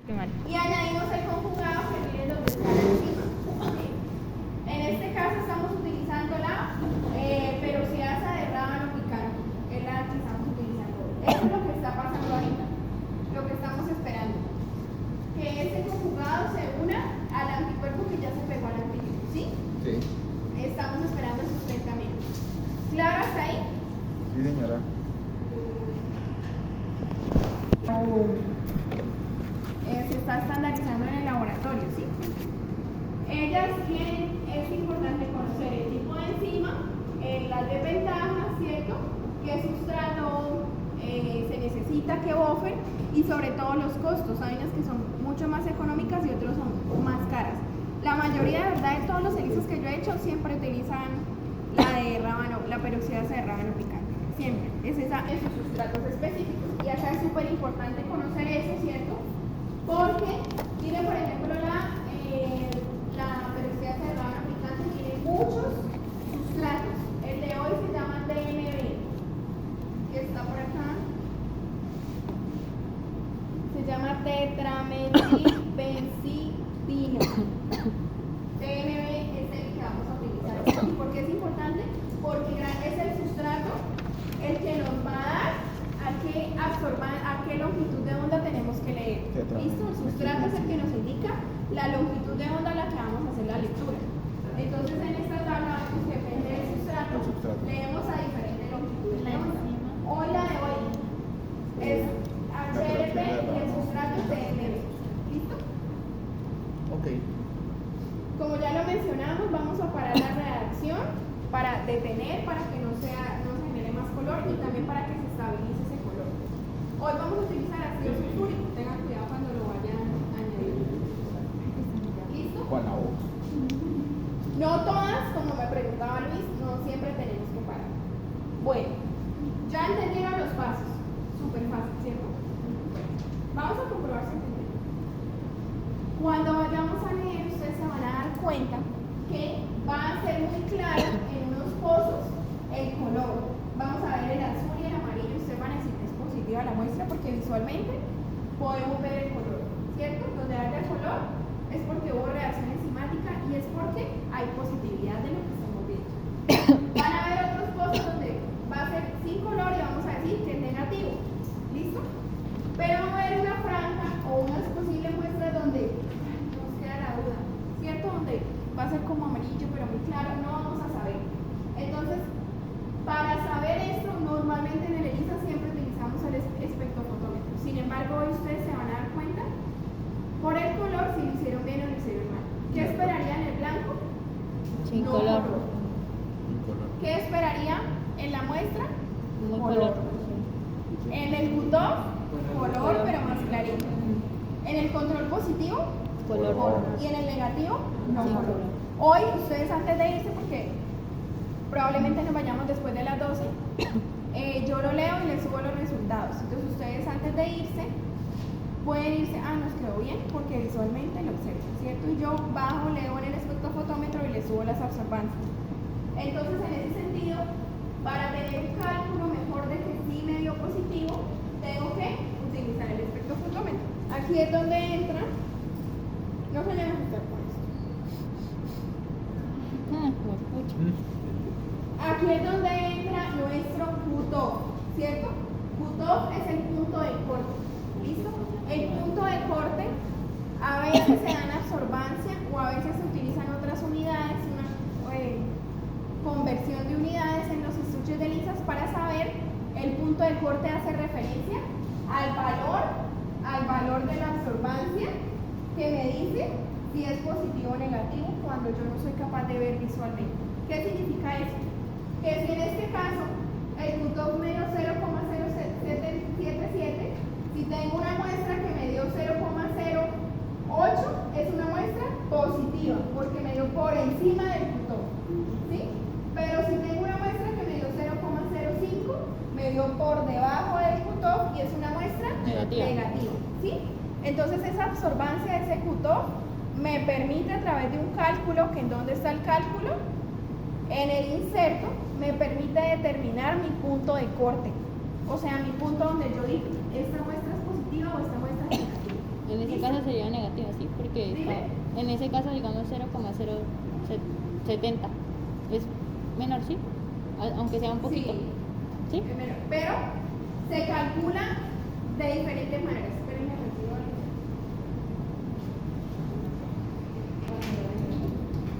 Qué mal. Y añadimos el conjugado que viene donde está la enzima. ¿Sí? En este caso estamos utilizando la peroxidasa de rábano picante. Es la que estamos utilizando. Eso es lo que está pasando ahorita. Lo que estamos esperando. Que ese conjugado se una al anticuerpo que ya se pegó al antígeno. ¿Sí? Sí. Estamos esperando esos 30 minutos. ¿Claro hasta ahí? Sí, señora. Se está estandarizando en el laboratorio, ¿sí? Ellas tienen, es importante conocer el tipo de enzima, las desventajas, ¿cierto? Qué sustrato se necesita, qué buffer y sobre todo los costos. Hay unas que son mucho más económicas y otras son más caras. La mayoría de verdad de todos los servicios que yo he hecho siempre utilizan la de rábano, la peroxidasa de rábano picante. Siempre. Es esa en sus sustratos específicos. Y acá es súper importante conocer eso, ¿cierto? Porque tiene, por ejemplo, la peroxidasa de rábano picante tiene muchos sustratos. El de hoy se llama DNB, que está por acá. Se llama tetrametilbenzidino. DNB es el que vamos a utilizar. ¿Y por qué es importante? Porque es el sustrato el que nos va a dar a qué longitud de onda tenemos que leer. ¿Listo? El sustrato es el que nos indica la longitud de onda a la que vamos a hacer la lectura. Entonces en esta tabla vemos que depende del sustrato, leemos a diferentes longitudes de onda. Hoy la de hoy es HLP y el sustrato es DNB. ¿Listo? Ok. Como ya lo mencionamos, vamos a parar la reacción para detener, para que no se genere más color y también para que se estabilice ese color. Hoy vamos a utilizar ácido sulfúrico, tengan cuidado cuando lo vayan a añadir. ¿Listo? Con la boca. No todas, como me preguntaba Luis, no siempre tenemos que parar. Bueno, ya entendieron los pasos. Súper fácil, ¿cierto? Vamos a comprobar si entendieron. Cuando vayamos a leer, ustedes se van a dar cuenta que va a ser muy claro en unos pozos el color. Vamos a ver el azul y el amarillo. Ustedes van a decir que es positiva la muestra porque visualmente podemos ver el color, ¿cierto? Donde haya color es porque hubo reacción enzimática y es porque hay positividad de lo que estamos viendo. Van a ver otros pozos donde va a ser sin color y vamos a decir que es negativo. ¿Listo? Pero va a haber una franja o unas posibles muestras donde nos queda la duda, ¿cierto? Donde va a ser como amarillo pero muy claro, no vamos a saber. Entonces, para saber esto, normalmente en el ELISA siempre utilizamos el espectrofotómetro. Sin embargo, hoy ustedes se van a dar cuenta por el color si lo hicieron bien o lo hicieron mal. ¿Qué esperaría en el blanco? Sin No color. ¿Qué esperaría en la muestra? No color. En el cutoff, color pero más clarito. En el control positivo, Color. y en el negativo, no Sin color. color. Hoy, ustedes antes de irse, porque probablemente nos vayamos después de las 12, yo lo leo y les subo los resultados. Entonces ustedes antes de irse, pueden irse, nos quedó bien, porque visualmente lo observan, ¿cierto? Y yo bajo, leo en el espectrofotómetro y les subo las absorbancias. Entonces, en ese sentido, para tener un cálculo mejor de que sí me dio positivo, tengo que utilizar el espectrofotómetro. Aquí es donde entra, no se vayan a ajustar con esto. Aquí es donde entra nuestro cutoff, ¿cierto? Cutoff es el punto de corte, ¿listo? El punto de corte a veces se da en absorbancia o a veces se utilizan otras unidades, una conversión de unidades en los estuches de lisas para saber el punto de corte hace referencia al valor de la absorbancia que me dice si es positivo o negativo cuando yo no soy capaz de ver visualmente. ¿Qué significa eso? Que si en este caso el cutoff me dio 0,0777, si tengo una muestra que me dio 0,08, es una muestra positiva porque me dio por encima del cutoff, ¿sí? Pero si tengo una muestra que me dio 0,05, me dio por debajo del cutoff y es una muestra negativa, ¿sí? Entonces esa absorbancia de ese cutoff me permite a través de un cálculo, que en dónde está el cálculo, en el inserto, me permite determinar mi punto de corte. O sea, mi punto donde yo digo, esta muestra es positiva o esta muestra es negativa. En en ese caso sería negativo, ¿sí? Porque Dime. en ese caso, digamos, 0,070 es menor, ¿sí? Aunque sea un poquito. ¿Sí? Es menor. Pero se calcula de diferentes maneras. Espérenme, retiro algo.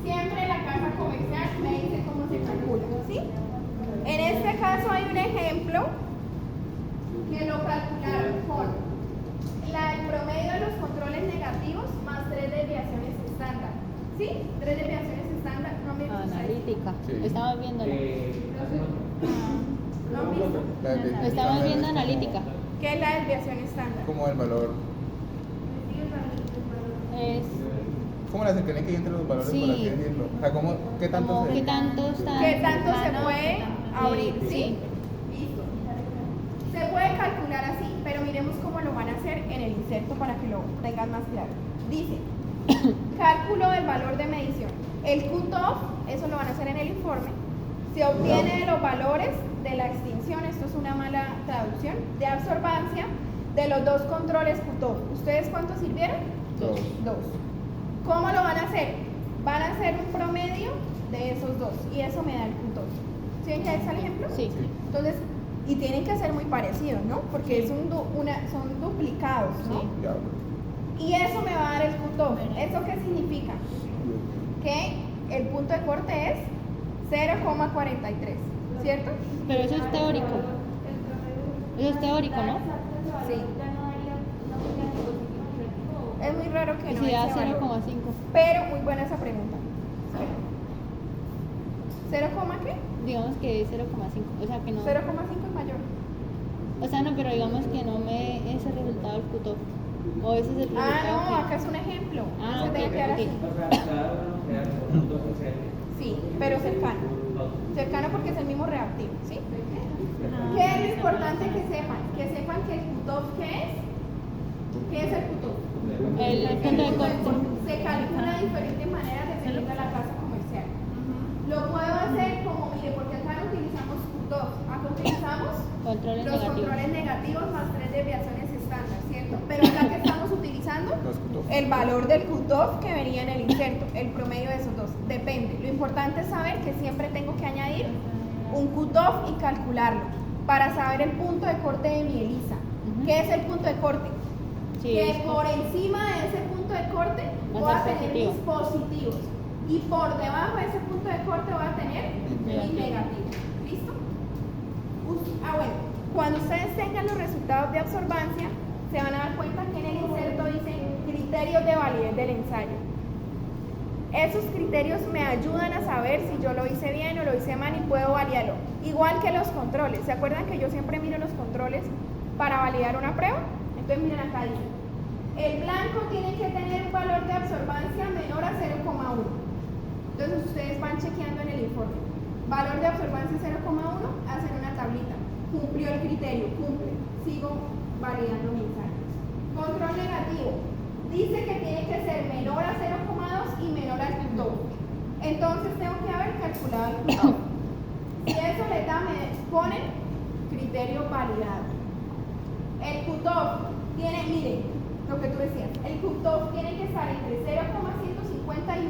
Siempre la casa comercial me dice cómo se calcula, ¿sí? En este caso hay un ejemplo que lo calcularon con el promedio de los controles negativos más 3 desviaciones estándar. ¿Sí? 3 desviaciones estándar. No me gusta. Analítica. Sí. Estamos viéndolo. ¿No han visto? Estamos viendo analítica. ¿Qué es la desviación estándar? Como el valor. Es Como la cercanía que hay entre los valores, Sí. por así decirlo. O sea, como, ¿qué tanto como se qué tanto está. ¿Qué tanto se cercano? puede abrir? ¿Sí? Sí. Listo. Se puede calcular así, pero miremos cómo lo van a hacer en el inserto para que lo tengan más claro. Dice, cálculo del valor de medición. El cutoff, eso lo van a hacer en el informe, se obtiene de los valores de la extinción, esto es una mala traducción, de absorbancia de los dos controles cutoff. ¿Ustedes cuántos sirvieron? Dos. Dos. ¿Cómo lo van a hacer? Van a hacer un promedio de esos dos y eso me da el cutoff. ¿Sí ven que ahí está el ejemplo? Sí. Entonces, y tienen que ser muy parecidos, ¿no? Porque son duplicados, ¿no? Sí. Diablo. Y eso me va a dar el cutoff. ¿Eso qué significa? Que el punto de corte es 0,43, ¿cierto? Pero eso es teórico. Eso es teórico, ¿no? Sí. Es muy raro que Y no si da ese valor. 0,5. Pero muy buena esa pregunta. ¿0, qué? Digamos que es 0,5. O sea que no. 0,5 es mayor. O sea, no, pero digamos que no me es el resultado del cutoff. O ese es el resultado. Ah, no, que- acá es un ejemplo. Ah, Se ok, debe quedar ok. así. Sí, pero cercano. Cercano porque es el mismo reactivo, ¿sí? ¿Qué es lo importante que sepan? Que sepan que el cutoff, ¿qué es? ¿Qué es el cutoff? El punto de corte. Se calcula de diferentes maneras dependiendo de la casa comercial. Lo puedo hacer como, mire, porque acá no utilizamos cutoff. Acá utilizamos Controles los negativos. controles negativos más 3 desviaciones estándar, ¿cierto? Pero acá que estamos utilizando Los cutoff. el valor del cutoff que venía en el inserto, el promedio de esos dos. Depende. Lo importante es saber que siempre tengo que añadir un cutoff y calcularlo para saber el punto de corte de mi ELISA. Ujú. ¿Qué es el punto de corte? Sí, Que es- por encima de ese punto de corte Va a voy a ser tener mis positivos y por debajo de ese punto de corte voy a tener mis Negativo. negativos. ¿Listo? Bueno, cuando ustedes tengan los resultados de absorbancia, se van a dar cuenta que en el inserto dicen criterios de validez del ensayo. Esos criterios me ayudan a saber si yo lo hice bien o lo hice mal y puedo validarlo. Igual que los controles. ¿Se acuerdan que yo siempre miro los controles para validar una prueba? Entonces miren acá dice, el blanco tiene que tener un valor de absorbancia menor a 0,1. Entonces ustedes van chequeando en el informe. Valor de absorbancia 0,1, hacen una tablita. Cumplió el criterio, cumple. Sigo validando mi ensayo. Control negativo. Dice que tiene que ser menor a 0,2 y menor al cutoff. Entonces tengo que haber calculado el cutoff. Si eso le da, me ponen criterio validado. El cutoff tiene, miren, lo que tú decías, el cutoff tiene que estar entre 0,150 y 1,3.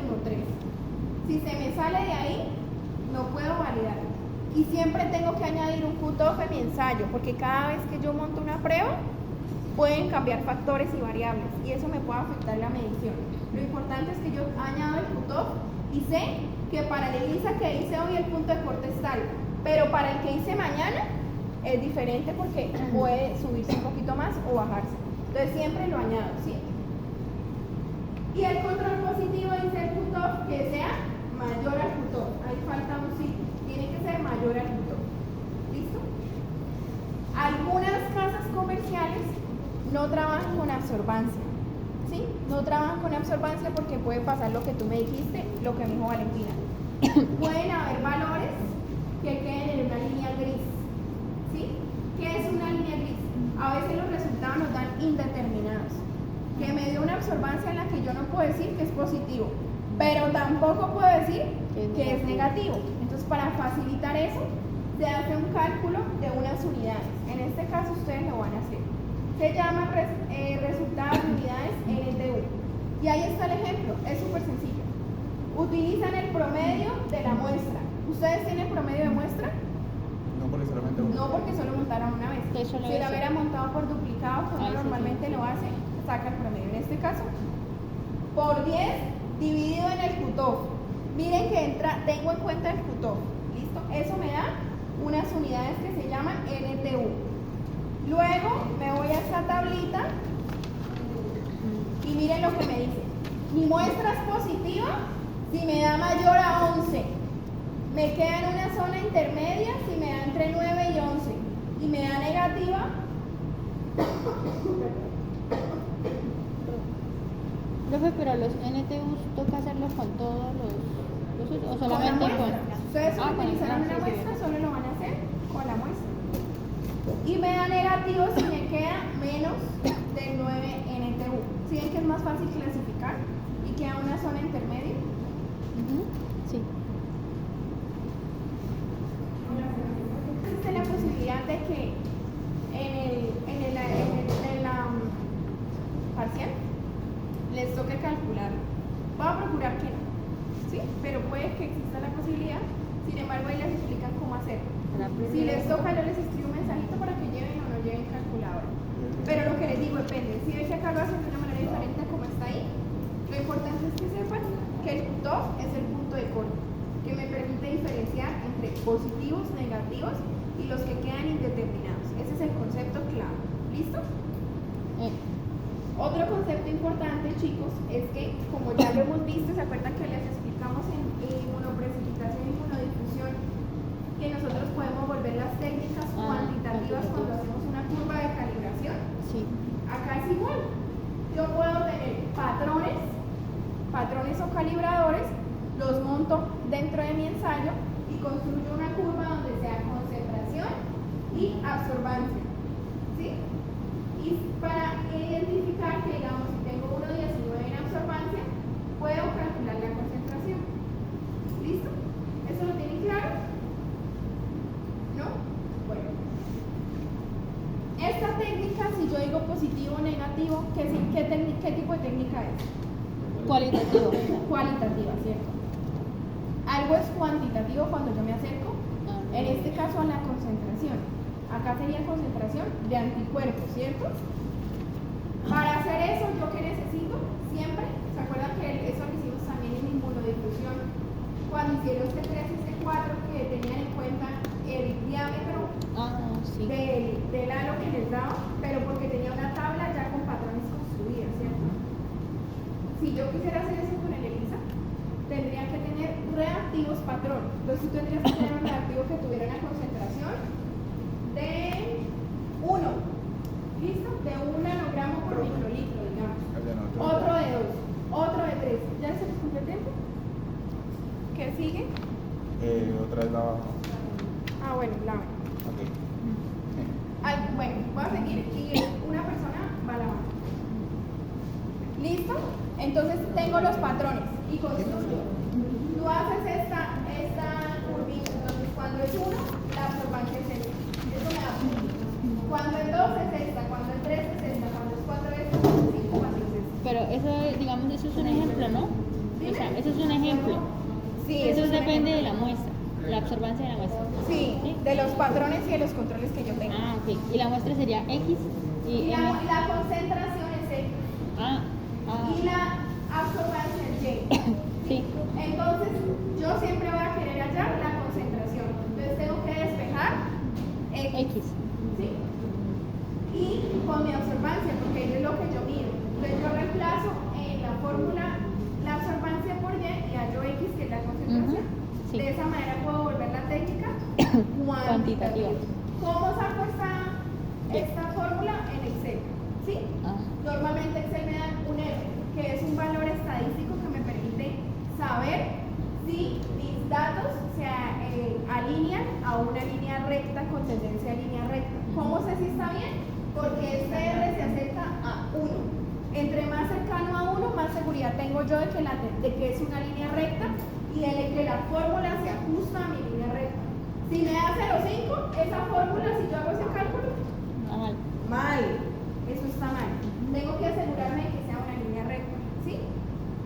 Si se me sale de ahí, no puedo validar. Y siempre tengo que añadir un cutoff en mi ensayo, porque cada vez que yo monto una prueba, pueden cambiar factores y variables, y eso me puede afectar la medición. Lo importante es que yo añado el cutoff y sé que para el ELISA que hice hoy el punto de corte es tal, pero para el que hice mañana es diferente porque puede subirse un poquito más o bajarse. Entonces siempre lo añado, ¿sí? Y el control positivo dice el cutoff que sea mayor al cutoff. Ahí falta un sí, tiene que ser mayor al cutoff. ¿Listo? Algunas casas comerciales no trabajan con absorbancia, ¿sí? No trabajan con absorbancia porque puede pasar lo que tú me dijiste, lo que me dijo Valentina. Pueden haber valores que queden en una línea gris, ¿sí? ¿Qué es una línea gris? A veces los resultados nos dan indeterminados, que me dio una absorbancia en la que yo no puedo decir que es positivo, pero tampoco puedo decir que es negativo. Entonces, para facilitar eso, se hace un cálculo de unas unidades. En este caso, ustedes lo van a hacer. se llama resultados de unidades NTU. Y ahí está el ejemplo, es súper sencillo. Utilizan el promedio de la muestra. ¿Ustedes tienen promedio de muestra? No porque solamente uno. No, porque solo montaron una vez. Sí, solo Si la eso. hubiera montado por duplicado, como Ahí sí, normalmente sí. lo hace, saca el promedio. En este caso, por 10 dividido en el cutoff. Miren que tengo en cuenta el cutoff. ¿Listo? Eso me da unas unidades que se llaman NTU. Luego me voy a esta tablita y miren lo que me dice. Mi muestra es positiva si me da mayor a 11. Me queda en una zona intermedia si me da entre 9 y 11. Y me da negativa Profe, pero los NTUs toca hacerlos con todos los o con la solamente muestra. con. Ustedes con utilizaron sí, una sí, muestra, sí. solo lo van a hacer con la muestra. Y me da negativo si me queda menos del 9 NTU. ¿Sí ven que es más fácil clasificar y queda una zona intermedia? Ujú, sí. Existe la posibilidad de que en la parcial les toque calcular. Voy a procurar que no, ¿sí? Pero puede que exista la posibilidad. Sin embargo, ahí les explican cómo hacer. Si les toca, yo les escribo un mensajito para que lleven o no lleven calculadora. Pero lo que les digo depende. Si ven que acá lo hacen de una manera diferente a como está ahí, lo importante es que sepan que el cutoff es el punto de corte, que me permite diferenciar entre positivos, negativos y los que quedan indeterminados. Ese es el concepto clave. ¿Listo? Otro concepto importante, chicos, es que, como ya lo hemos visto, ¿se acuerdan que les explicamos en inmunoprecipitación y inmunodifusión que nosotros podemos volver las técnicas cuantitativas cuando hacemos una curva de calibración? Sí. Acá es igual. Yo puedo tener patrones o calibradores, los monto dentro de mi ensayo y construyo una curva donde sea concentración y absorbancia. ¿Sí? Y para identificar que, digamos, si tengo 1,19 en absorbancia, puedo calcular la concentración. ¿Listo? ¿Eso lo tienen claro? ¿No? Bueno. Esta técnica, si yo digo positivo o negativo, ¿qué tipo de técnica es? Cualitativo. Cualitativa, ¿cierto? Algo es cuantitativo cuando yo me acerco, en este caso a la concentración. Acá sería concentración de anticuerpos, ¿cierto? Para hacer eso, ¿yo qué necesito? Siempre, ¿se acuerdan que eso lo hicimos también en inmunodifusión? Cuando hicieron C3 y C4, que tenían en cuenta el diámetro Sí. del halo que les daba, pero porque tenía una tabla ya con patrones construidas, ¿cierto? Si yo quisiera hacer eso con el ELISA, tendría que tener reactivos patrón. Entonces tú tendrías que tener un reactivo que tuviera una concentración de 1, ¿listo? De 1 nanogramo por microlitro, digamos. Otro de 2, otro de 3. ¿Ya se les cumplió el tiempo? ¿Qué sigue? Otra vez la abajo. Ah, bueno, la Ok. bueno, voy a seguir y una persona va a la mano. ¿Listo? Entonces tengo los patrones y construyo. Tú haces esta curvita. Entonces cuando es 1, la absorbancia es esta. Eso me da 1. Cuando es 2 es esta, cuando es 3 es esta, cuando es 4 es esta, cuando es 5 es esta. Pero eso, digamos, eso es un ejemplo, ¿no? O sea, eso es un ejemplo. Sí, Eso es un depende de ejemplo. la muestra, la absorbancia de la muestra. Sí, de los patrones y de los controles que yo tengo. Ah, ok. Y la muestra sería X y Y M. la concentración es X. Y la absorbancia es Y. Sí. Entonces, yo siempre voy a querer hallar la concentración. Entonces, tengo que despejar X. X. ¿Sí? Y con mi absorbancia, porque eso es lo que yo mido. Entonces, yo reemplazo en la fórmula la absorbancia por Y y hallo X, que es la concentración. Ujú, sí. De esa manera puedo volver la técnica cuantitativa. Cuantitativa. ¿Cómo saco esta fórmula? En Excel. ¿Sí? Normalmente Excel me da un R, que es un valor estadístico que me permite saber si mis datos se alinean a una línea recta con tendencia a línea recta. ¿Cómo sé si está bien? Porque este R se acerca a 1. Entre más cercano a 1, más seguridad tengo yo de que es una línea recta y de que la fórmula se ajusta a mi línea recta. Si me da 0,5, esa fórmula, si yo hago ese cálculo, Mal. mal. Eso está mal. Tengo que asegurarme de que sea una línea recta, ¿sí?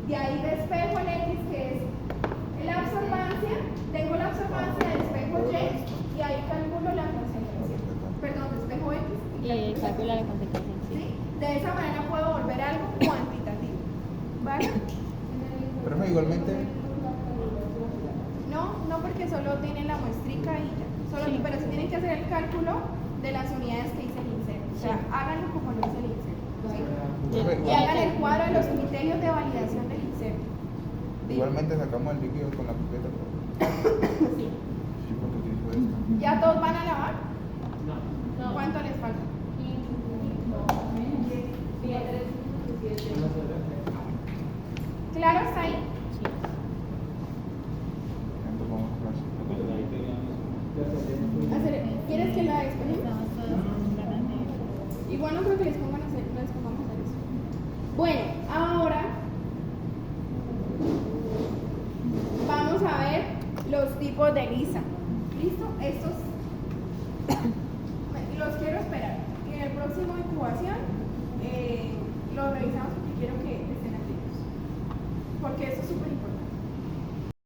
De ahí despejo el X, que es la absorbancia. Tengo la absorbancia, despejo Y y ahí calculo la concentración. Perdón, despejo X. Y calcula la concentración. ¿Sí? De esa manera puedo volver algo cuantitativo. ¿Vale? Pero igualmente, No, porque solo tienen la muestrica y ya. Sí. Pero sí tienen que hacer el cálculo de las unidades que dice el INSER. O sea, háganlo como lo dice el INSER. ¿Sí? Y hagan el cuadro de los criterios de validación del INSER. igualmente sacamos el líquido con la pipeta. Sí. Sí, porque utilizo esto. ¿Ya todos van a lavar? ¿Cuánto les falta? ¿Claro hasta ahí? Entonces vamos a ¿Quieres que la exponemos? Estamos todos con ganas de- Igual no creo que les pongamos a hacer eso. Bueno, ahora vamos a ver los tipos de lisa. ¿Listo? Estos los quiero esperar. Y en el próximo incubación lo revisamos.